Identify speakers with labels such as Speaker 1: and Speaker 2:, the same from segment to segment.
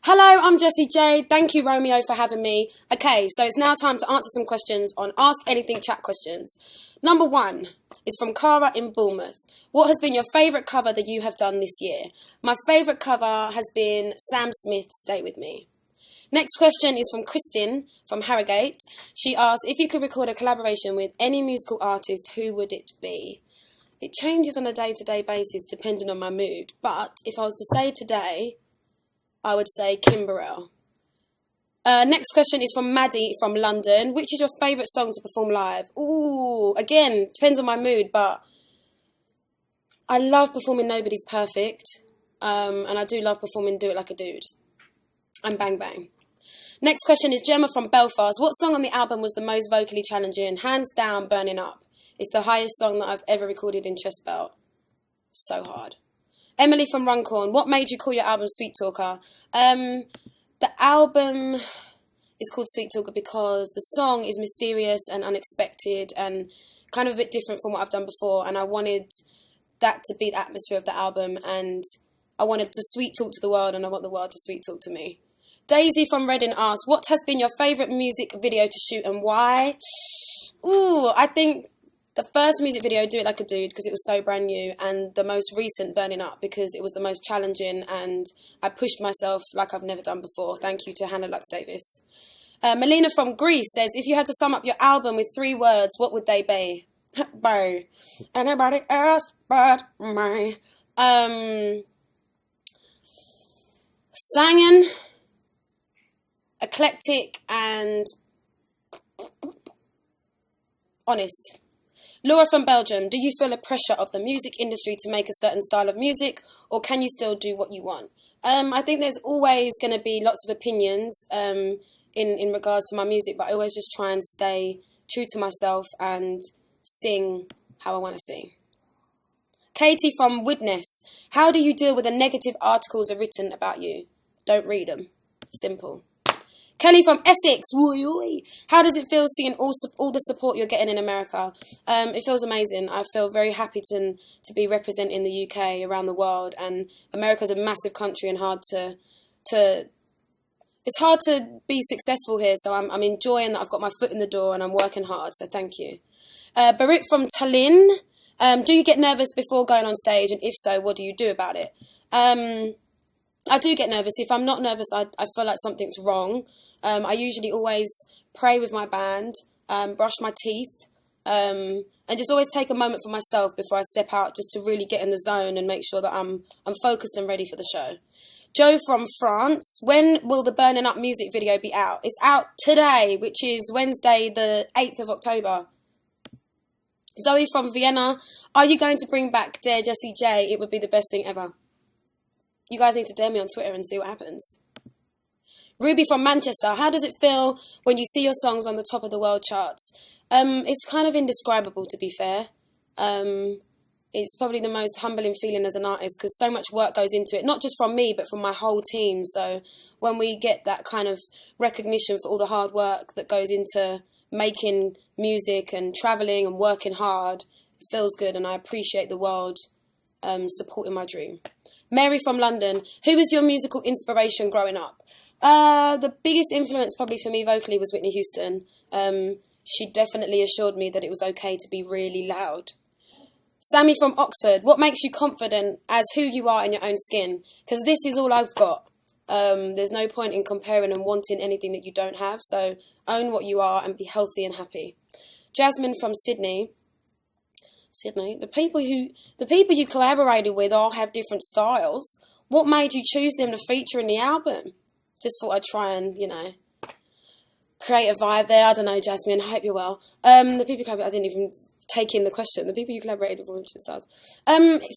Speaker 1: Hello, I'm Jessie J. Thank you, Romeo, for having me. Okay, so it's now time to answer some questions on Ask Anything Chat questions. Number 1 is from Cara in Bournemouth. What has been your favourite cover that you have done this year? My favourite cover has been Sam Smith's Stay With Me. Next question is from Kristin from Harrogate. She asks, if you could record a collaboration with any musical artist, who would it be? It changes on a day-to-day basis depending on my mood, but if I was to say today, I would say Kimberell. Next question is from Maddie from London. Which is your favourite song to perform live? Ooh, again, depends on my mood, but I love performing Nobody's Perfect. And I do love performing Do It Like a Dude. And Bang Bang. Next question is Gemma from Belfast. What song on the album was the most vocally challenging? Hands down, Burning Up. It's the highest song that I've ever recorded in Chest Belt. So hard. Emily from Runcorn, what made you call your album Sweet Talker? The album is called Sweet Talker because the song is mysterious and unexpected and kind of a bit different from what I've done before, and I wanted that to be the atmosphere of the album, and I wanted to sweet talk to the world, and I want the world to sweet talk to me. Daisy from Reading asks, what has been your favourite music video to shoot and why? Ooh, I think the first music video, Do It Like a Dude, because it was so brand new, and the most recent, Burning Up, because it was the most challenging and I pushed myself like I've never done before. Thank you to Hannah Lux Davis. Melina from Greece says, if you had to sum up your album with 3 words, what would they be? By anybody else but me. Singing, eclectic, and honest. Laura from Belgium, do you feel a pressure of the music industry to make a certain style of music, or can you still do what you want? I think there's always going to be lots of opinions in regards to my music, but I always just try and stay true to myself and sing how I want to sing. Katie from Widnes, how do you deal with the negative articles are written about you? Don't read them. Simple. Kelly from Essex, how does it feel seeing all the support you're getting in America? It feels amazing. I feel very happy to be representing the UK around the world, and America's a massive country and it's hard to be successful here, so I'm enjoying that I've got my foot in the door and I'm working hard, so thank you. Barit from Tallinn, do you get nervous before going on stage, and if so, what do you do about it? I do get nervous. If I'm not nervous, I feel like something's wrong. I usually always pray with my band, brush my teeth, and just always take a moment for myself before I step out, just to really get in the zone and make sure that I'm focused and ready for the show. Joe from France, when will the Burning Up music video be out? It's out today, which is Wednesday, the 8th of October. Zoe from Vienna, are you going to bring back Dare Jessie J? It would be the best thing ever. You guys need to dare me on Twitter and see what happens. Ruby from Manchester, how does it feel when you see your songs on the top of the world charts? It's kind of indescribable, to be fair. It's probably the most humbling feeling as an artist because so much work goes into it, not just from me, but from my whole team. So when we get that kind of recognition for all the hard work that goes into making music and travelling and working hard, it feels good, and I appreciate the world supporting my dream. Mary from London, who was your musical inspiration growing up? The biggest influence probably for me vocally was Whitney Houston. She definitely assured me that it was okay to be really loud. Sammy from Oxford, what makes you confident as who you are in your own skin? Because this is all I've got. There's no point in comparing and wanting anything that you don't have, so own what you are and be healthy and happy. Jasmine from Sydney, the people you collaborated with all have different styles. What made you choose them to feature in the album? Just thought I'd try and, create a vibe there. I don't know, Jasmine, I hope you're well. The people you collaborated, I didn't even take in the question. The people you collaborated with were different styles.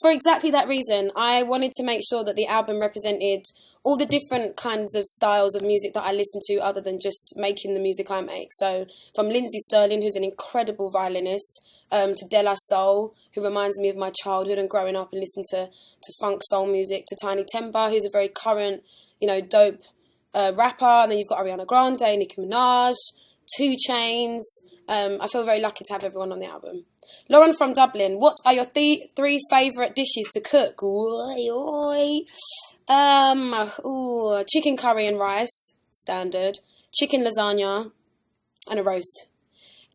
Speaker 1: For exactly that reason, I wanted to make sure that the album represented all the different kinds of styles of music that I listen to other than just making the music I make. So from Lindsay Sterling, who's an incredible violinist, to De La Soul, who reminds me of my childhood and growing up and listening to funk soul music, to Tiny Temper, who's a very current, dope rapper. And then you've got Ariana Grande, Nicki Minaj, 2 Chainz. I feel very lucky to have everyone on the album. Lauren from Dublin, what are your 3 favourite dishes to cook? Chicken curry and rice, standard. Chicken lasagna and a roast.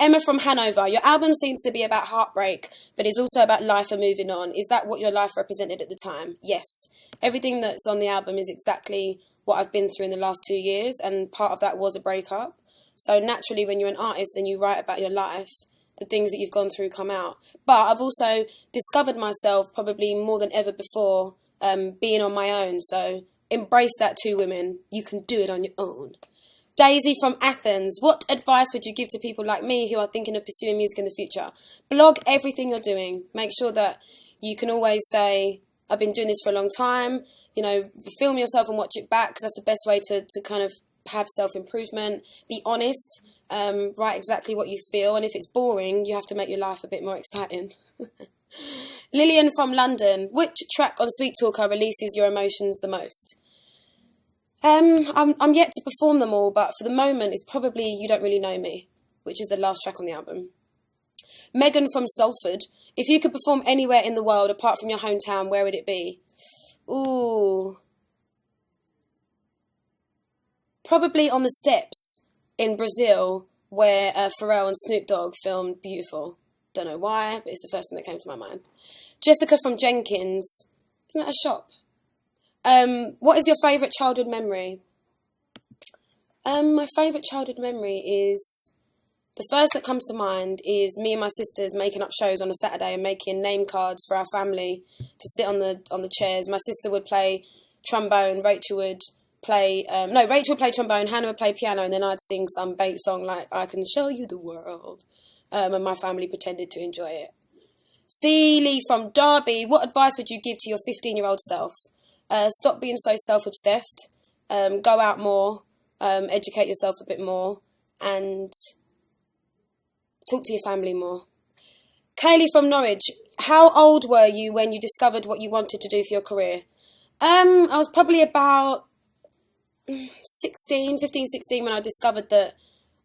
Speaker 1: Emma from Hanover, your album seems to be about heartbreak, but is also about life and moving on. Is that what your life represented at the time? Yes. Everything that's on the album is exactly what I've been through in the last 2 years, and part of that was a breakup. So naturally, when you're an artist and you write about your life, the things that you've gone through come out. But I've also discovered myself probably more than ever before, being on my own. So embrace that too, women. You can do it on your own. Daisy from Athens, what advice would you give to people like me who are thinking of pursuing music in the future? Blog everything you're doing. Make sure that you can always say, I've been doing this for a long time. You know, film yourself and watch it back, because that's the best way to kind of have self-improvement. Be honest. Write exactly what you feel. And if it's boring, you have to make your life a bit more exciting. Lillian from London, which track on Sweet Talker releases your emotions the most? I'm yet to perform them all, but for the moment, it's probably You Don't Really Know Me, which is the last track on the album. Megan from Salford, if you could perform anywhere in the world apart from your hometown, where would it be? Ooh. Probably on the steps in Brazil, where Pharrell and Snoop Dogg filmed Beautiful. Don't know why, but it's the first thing that came to my mind. Jessica from Jenkins, isn't that a shop? What is your favourite childhood memory? My favourite childhood memory is, the first that comes to mind is me and my sisters making up shows on a Saturday and making name cards for our family to sit on the chairs. My sister would play trombone, Rachel would play, Rachel would play trombone, Hannah would play piano, and then I'd sing some bait song like I Can Show You the World, and my family pretended to enjoy it. Celie from Derby, what advice would you give to your 15-year-old self? Stop being so self-obsessed, go out more, educate yourself a bit more, and talk to your family more. Kaylee from Norwich, how old were you when you discovered what you wanted to do for your career? I was probably about 15, 16 when I discovered that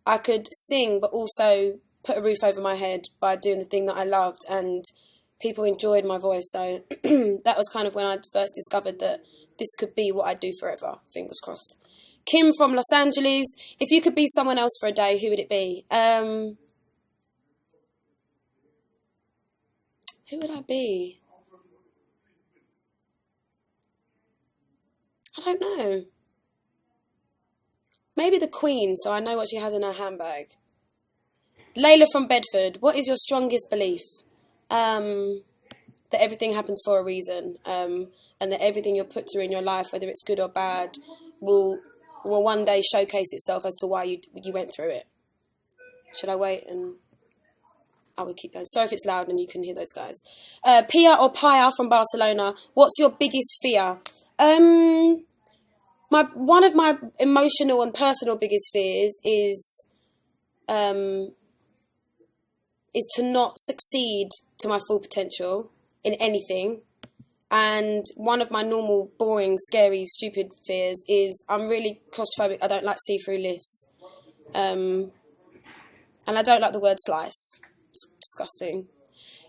Speaker 1: I could sing but also put a roof over my head by doing the thing that I loved, and people enjoyed my voice. So that was kind of when I first discovered that this could be what I do forever. Fingers crossed. Kim from Los Angeles, if you could be someone else for a day, who would it be? Who would I be? I don't know. Maybe the Queen, so I know what she has in her handbag. Layla from Bedford, what is your strongest belief? That everything happens for a reason, and that everything you're put through in your life, whether it's good or bad, will one day showcase itself as to why you went through it. Should I wait? And I will keep going. Sorry if it's loud and you can hear those guys. Pia or Paya from Barcelona, what's your biggest fear? One of my emotional and personal biggest fears is to not succeed to my full potential in anything. And one of my normal, boring, scary, stupid fears is I'm really claustrophobic. I don't like see-through lifts. And I don't like the word slice. It's disgusting.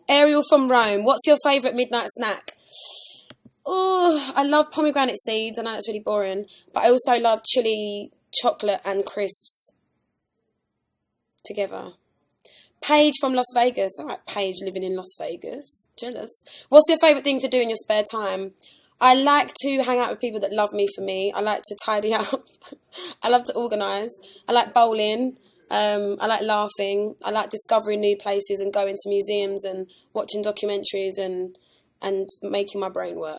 Speaker 1: Ariel from Rome, what's your favourite midnight snack? Oh, I love pomegranate seeds. I know it's really boring. But I also love chili, chocolate and crisps together. Paige from Las Vegas. All right, Paige living in Las Vegas. Jealous. What's your favourite thing to do in your spare time? I like to hang out with people that love me for me. I like to tidy up. I love to organise. I like bowling. I like laughing. I like discovering new places and going to museums and watching documentaries and making my brain work.